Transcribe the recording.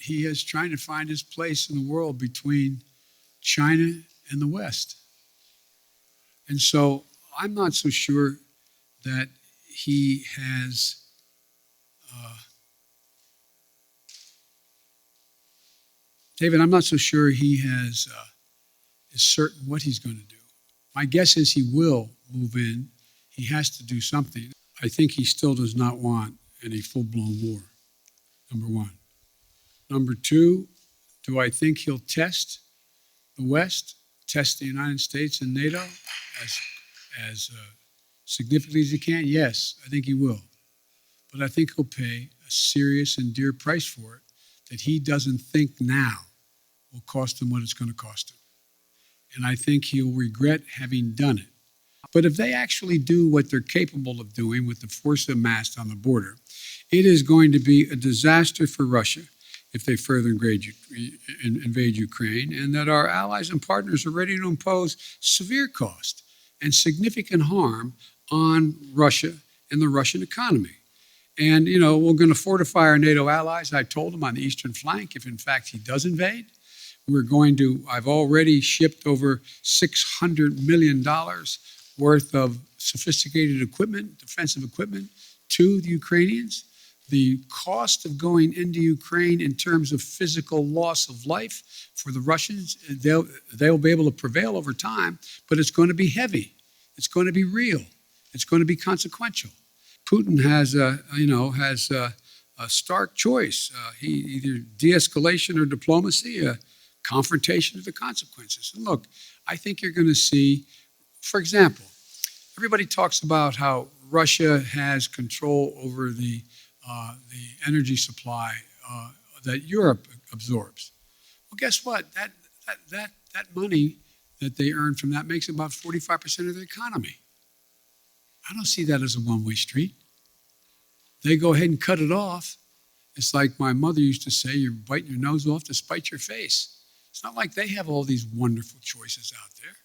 he is trying to find his place in the world between China and the West. And so I'm not so sure that he has David, I'm not so sure he is certain what he's going to do. My guess is he will move in. He has to do something. I think he still does not want any full-blown war, number one. Number two, do I think he'll test the West, test the United States and NATO as significantly as he can? Yes, I think he will. But I think he'll pay a serious and dear price for it that he doesn't think now will cost him what it's going to cost him. And I think he'll regret having done it. But if they actually do what they're capable of doing with the force amassed on the border, it is going to be a disaster for Russia if they further invade Ukraine, and that our allies and partners are ready to impose severe cost and significant harm on Russia and the Russian economy. And, you know, we're going to fortify our NATO allies. I told them on the eastern flank, if in fact he does invade, I've already shipped over $600 million worth of sophisticated equipment, defensive equipment, to the Ukrainians. The cost of going into Ukraine in terms of physical loss of life for the Russians, they'll be able to prevail over time, but it's going to be heavy. It's going to be real. It's going to be consequential. Putin has a stark choice. He either de-escalation or diplomacy, confrontation of the consequences. And look, I think you're going to see, for example, everybody talks about how Russia has control over the energy supply that Europe absorbs. Well, guess what? That money that they earn from that makes about 45% of their economy. I don't see that as a one-way street. They go ahead and cut it off. It's like my mother used to say, you're biting your nose off to spite your face. It's not like they have all these wonderful choices out there.